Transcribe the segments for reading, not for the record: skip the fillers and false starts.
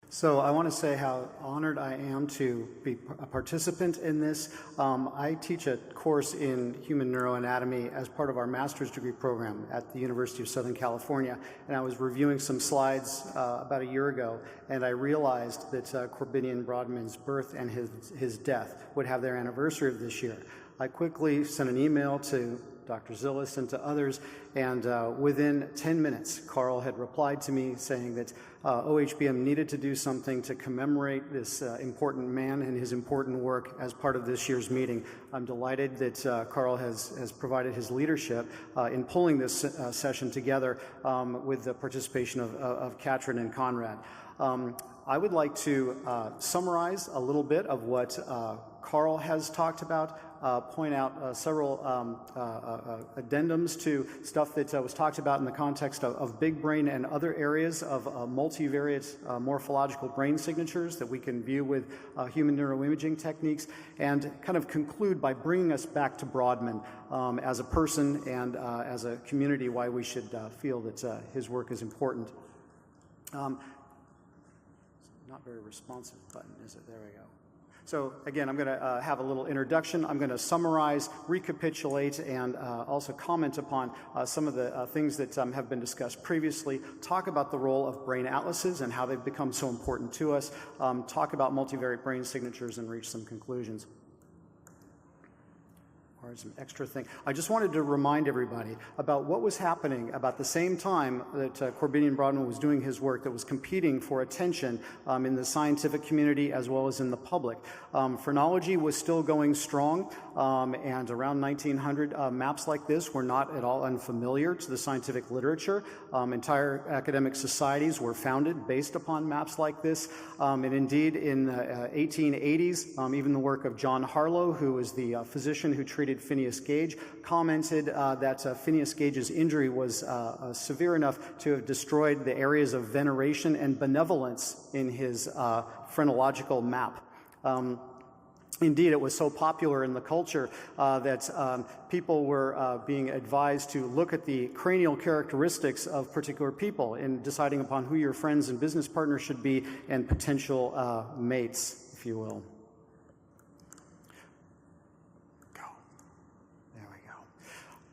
So I want to say how honored I am to be a participant in this. I teach a course in human neuroanatomy as part of our master's degree program at the University of Southern California, and I was reviewing some slides about a year ago, and I realized that Corbinian Brodmann's birth and his death would have their anniversary of this year. I quickly sent an email to Dr. Zillis and to others, and within 10 minutes, Carl had replied to me saying that OHBM needed to do something to commemorate this important man and his important work as part of this year's meeting. I'm delighted that Carl has provided his leadership in pulling this session together with the participation of Katrin and Conrad. I would like to summarize a little bit of what Carl has talked about, point out several addendums to stuff that was talked about in the context of big brain and other areas of multivariate morphological brain signatures that we can view with human neuroimaging techniques, and kind of conclude by bringing us back to Brodmann as a person and as a community, why we should feel that his work is important. Not very responsive button, is it? There we go. So again, I'm going to have a little introduction. I'm going to summarize, recapitulate, and also comment upon some of the things that have been discussed previously, talk about the role of brain atlases and how they've become so important to us, talk about multivariate brain signatures, and reach some conclusions. Or some extra thing. I just wanted to remind everybody about what was happening about the same time that Corbinian Brodmann was doing his work that was competing for attention in the scientific community as well as in the public. Phrenology was still going strong, and around 1900, maps like this were not at all unfamiliar to the scientific literature. Entire academic societies were founded based upon maps like this, and indeed in the 1880s, even the work of John Harlow, who was the physician who treated Phineas Gage, commented that Phineas Gage's injury was severe enough to have destroyed the areas of veneration and benevolence in his phrenological map. Indeed, it was so popular in the culture that people were being advised to look at the cranial characteristics of particular people in deciding upon who your friends and business partners should be and potential mates, if you will.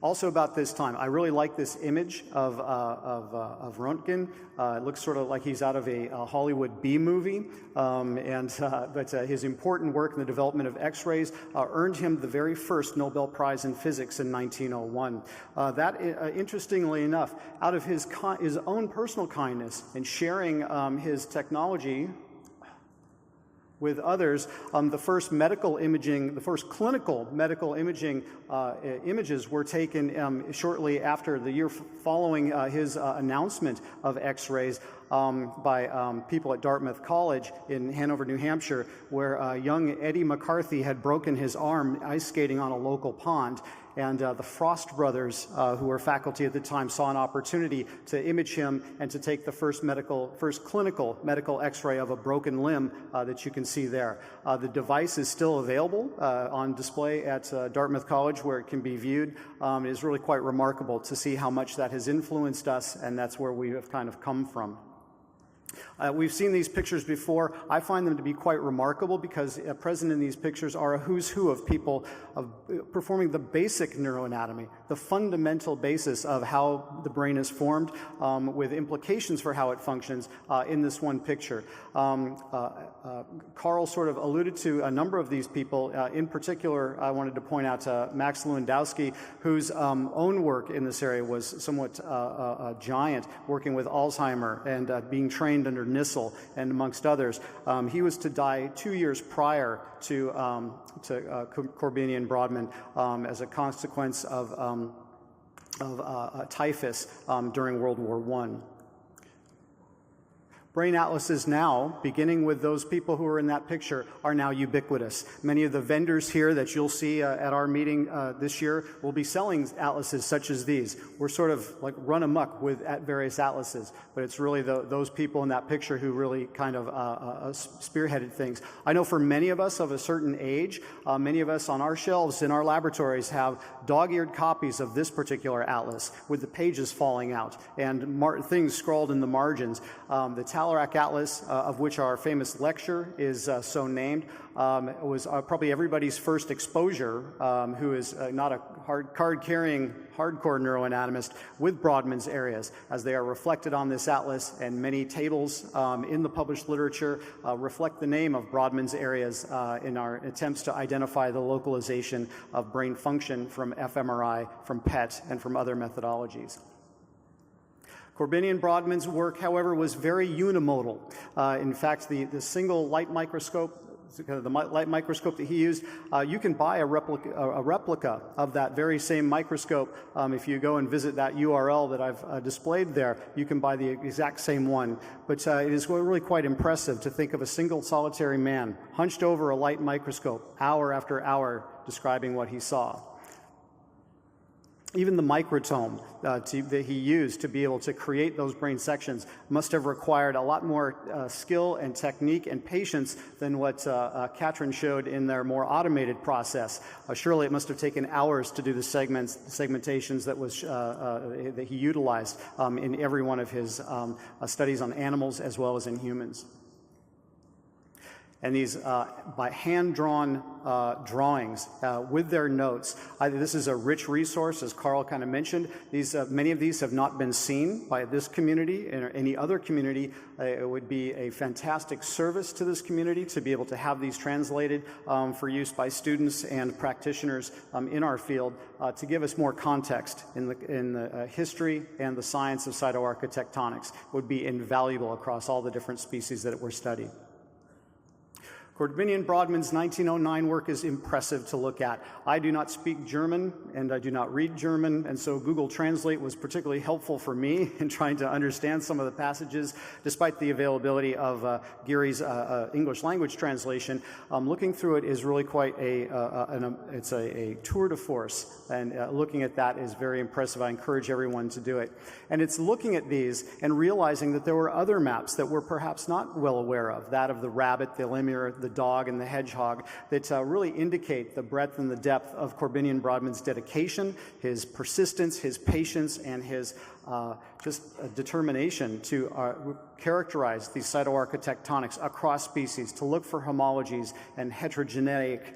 Also about this time, I really like this image of Röntgen. It looks sort of like he's out of a Hollywood B movie, but his important work in the development of X-rays earned him the very first Nobel Prize in Physics in 1901. Interestingly enough, out of his own personal kindness and sharing his technology with others, the first clinical medical imaging images were taken shortly after the year following his announcement of X-rays by people at Dartmouth College in Hanover, New Hampshire, where young Eddie McCarthy had broken his arm ice skating on a local pond. And the Frost brothers, who were faculty at the time, saw an opportunity to image him and to take the first clinical medical X-ray of a broken limb that you can see there. The device is still available on display at Dartmouth College, where it can be viewed. It is really quite remarkable to see how much that has influenced us, and that's where we have kind of come from. We've seen these pictures before. I find them to be quite remarkable because present in these pictures are a who's who of people performing the basic neuroanatomy, the fundamental basis of how the brain is formed, with implications for how it functions in this one picture. Carl sort of alluded to a number of these people. In particular, I wanted to point out Max Lewandowski, whose own work in this area was somewhat giant, working with Alzheimer and being trained under Nissl and amongst others. He was to die 2 years prior to Corbinian Brodmann as a consequence of typhus during World War I. Brain atlases now, beginning with those people who are in that picture, are now ubiquitous. Many of the vendors here that you'll see at our meeting this year will be selling atlases such as these. We're sort of like run amok with various atlases, but it's really those people in that picture who really kind of spearheaded things. I know for many of us of a certain age, many of us on our shelves in our laboratories have dog-eared copies of this particular atlas with the pages falling out and things scrawled in the margins. The Spiralarach atlas, of which our famous lecture is so named, was probably everybody's first exposure, who is not a card-carrying hardcore neuroanatomist, with Brodmann's areas, as they are reflected on this atlas, and many tables in the published literature reflect the name of Brodmann's areas in our attempts to identify the localization of brain function from fMRI, from PET, and from other methodologies. Corbinian and Brodmann's work, however, was very unimodal. In fact, the single light microscope, the light microscope that he used, you can buy a replica of that very same microscope. If you go and visit that URL that I've displayed there, you can buy the exact same one. But it is really quite impressive to think of a single solitary man hunched over a light microscope, hour after hour, describing what he saw. Even the microtome that he used to be able to create those brain sections must have required a lot more skill and technique and patience than what Katrin showed in their more automated process. Surely it must have taken hours to do the segmentations that he utilized in every one of his studies on animals as well as in humans. And these by hand-drawn drawings with their notes. This is a rich resource, as Carl kind of mentioned. Many of these have not been seen by this community or any other community. It would be a fantastic service to this community to be able to have these translated for use by students and practitioners in our field to give us more context in the history and the science of cytoarchitectonics. It would be invaluable across all the different species that were studied. Corbinian Brodmann's 1909 work is impressive to look at. I do not speak German, and I do not read German, and so Google Translate was particularly helpful for me in trying to understand some of the passages, despite the availability of Geary's English language translation. Looking through it is really quite a tour de force, and looking at that is very impressive. I encourage everyone to do it. And it's looking at these and realizing that there were other maps that we're perhaps not well aware of, that of the rabbit, the lemur, the dog, and the hedgehog, that really indicate the breadth and the depth of Corbinian Brodmann's dedication, his persistence, his patience, and his determination to characterize these cytoarchitectonics across species, to look for homologies and heterogenetic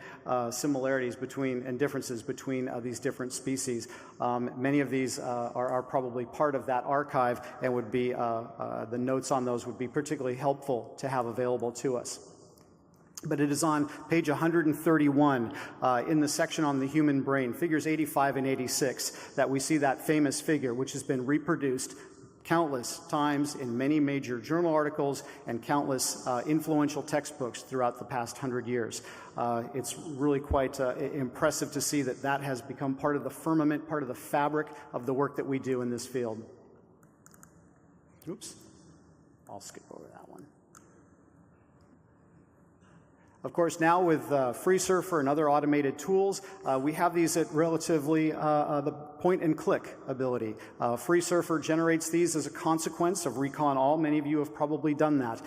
similarities between and differences between these different species. Many of these are probably part of that archive, and would be the notes on those would be particularly helpful to have available to us. But it is on page 131 in the section on the human brain, figures 85 and 86, that we see that famous figure, which has been reproduced countless times in many major journal articles and countless influential textbooks throughout the past 100 years. It's really quite impressive to see that that has become part of the firmament, part of the fabric of the work that we do in this field. Oops, I'll skip over that one. Of course, now with FreeSurfer and other automated tools, we have these at relatively the point-and-click ability. FreeSurfer generates these as a consequence of Recon All. Many of you have probably done that.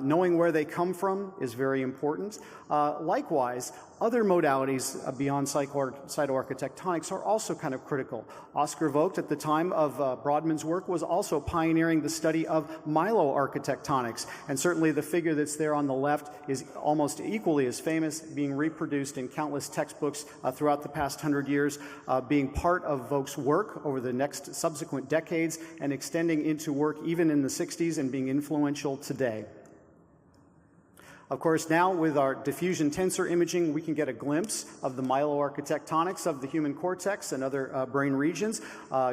Knowing where they come from is very important. Likewise, other modalities beyond cytoarchitectonics are also kind of critical. Oscar Vogt, at the time of Brodmann's work, was also pioneering the study of myeloarchitectonics, and certainly the figure that's there on the left is almost equally as famous, being reproduced in countless textbooks throughout the past 100 years, being part of Vogt's work over the next subsequent decades, and extending into work even in the 60s and being influential today. Of course, now with our diffusion tensor imaging, we can get a glimpse of the myeloarchitectonics of the human cortex and other brain regions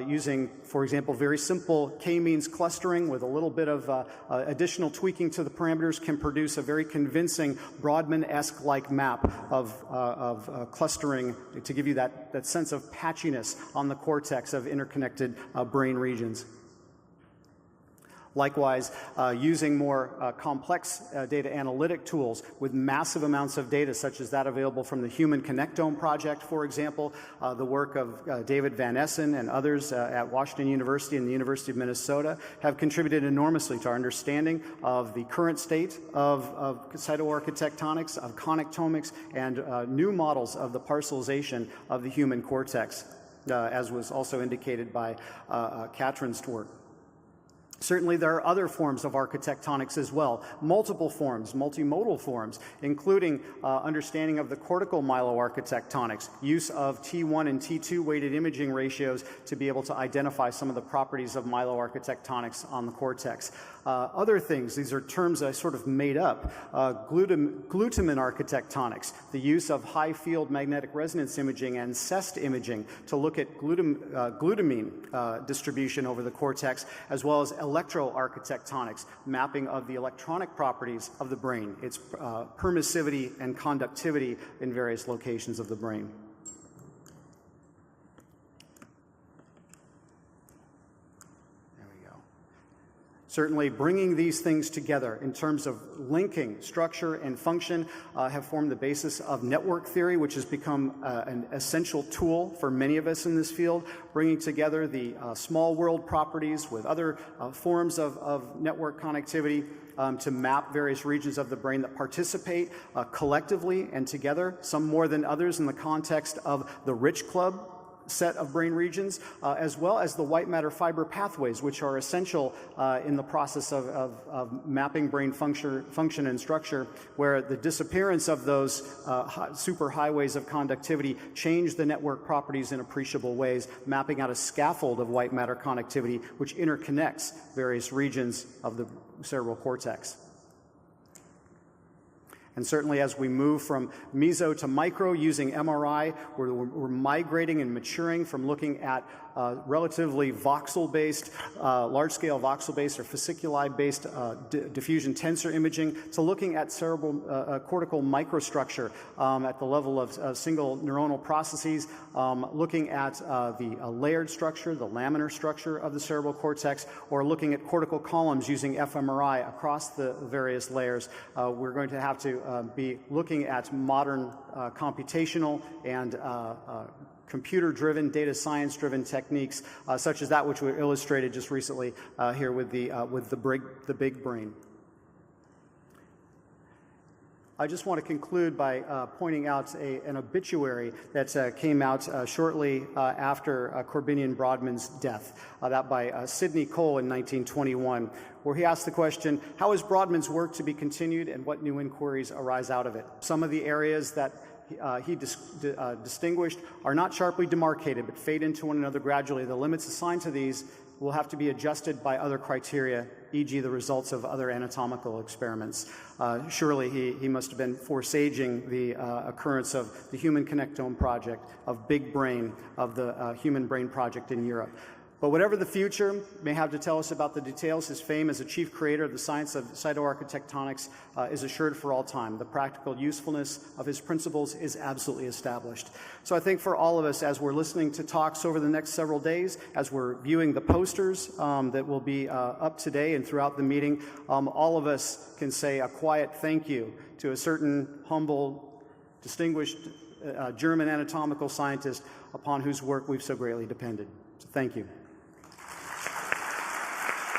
using, for example, very simple k-means clustering with a little bit of additional tweaking to the parameters can produce a very convincing Brodmann-esque-like map of clustering to give you that sense of patchiness on the cortex of interconnected brain regions. Likewise, using more complex data analytic tools with massive amounts of data, such as that available from the Human Connectome Project, for example, the work of David Van Essen and others at Washington University and the University of Minnesota have contributed enormously to our understanding of the current state of cytoarchitectonics, of connectomics, and new models of the parcellization of the human cortex, as was also indicated by Katrin's work. Certainly there are other forms of architectonics as well, multiple forms, multimodal forms, including understanding of the cortical myeloarchitectonics, use of T1 and T2 weighted imaging ratios to be able to identify some of the properties of myeloarchitectonics on the cortex. Other things, these are terms I sort of made up, glutamine architectonics, the use of high field magnetic resonance imaging and CEST imaging to look at glutamine distribution over the cortex, as well as electroarchitectonics, mapping of the electronic properties of the brain, its permissivity and conductivity in various locations of the brain. Certainly, bringing these things together in terms of linking structure and function have formed the basis of network theory, which has become an essential tool for many of us in this field, bringing together the small world properties with other forms of network connectivity to map various regions of the brain that participate collectively and together, some more than others in the context of the Rich Club set of brain regions, as well as the white matter fiber pathways, which are essential in the process of mapping brain function and structure, where the disappearance of those superhighways of conductivity change the network properties in appreciable ways, mapping out a scaffold of white matter connectivity which interconnects various regions of the cerebral cortex. And certainly as we move from meso to micro using MRI, we're migrating and maturing from looking at relatively voxel-based, large-scale voxel-based or fasciculi-based diffusion tensor imaging to looking at cerebral cortical microstructure at the level of single neuronal processes, looking at the layered structure, the laminar structure of the cerebral cortex, or looking at cortical columns using fMRI across the various layers. We're going to have to be looking at modern computational and computer-driven, data science-driven techniques, such as that which we illustrated just recently here with the big brain. I just want to conclude by pointing out an obituary that came out shortly after Corbinian Brodmann's death, that by Sidney Cole in 1921, where he asked the question, how is Brodmann's work to be continued and what new inquiries arise out of it? Some of the areas that he distinguished are not sharply demarcated, but fade into one another gradually. The limits assigned to these will have to be adjusted by other criteria, e.g. the results of other anatomical experiments. Surely he must have been foresaging the occurrence of the Human Connectome Project, of Big Brain, of the Human Brain Project in Europe. But whatever the future may have to tell us about the details, his fame as a chief creator of the science of cytoarchitectonics is assured for all time. The practical usefulness of his principles is absolutely established. So I think for all of us, as we're listening to talks over the next several days, as we're viewing the posters that will be up today and throughout the meeting, all of us can say a quiet thank you to a certain humble, distinguished German anatomical scientist upon whose work we've so greatly depended. So thank you.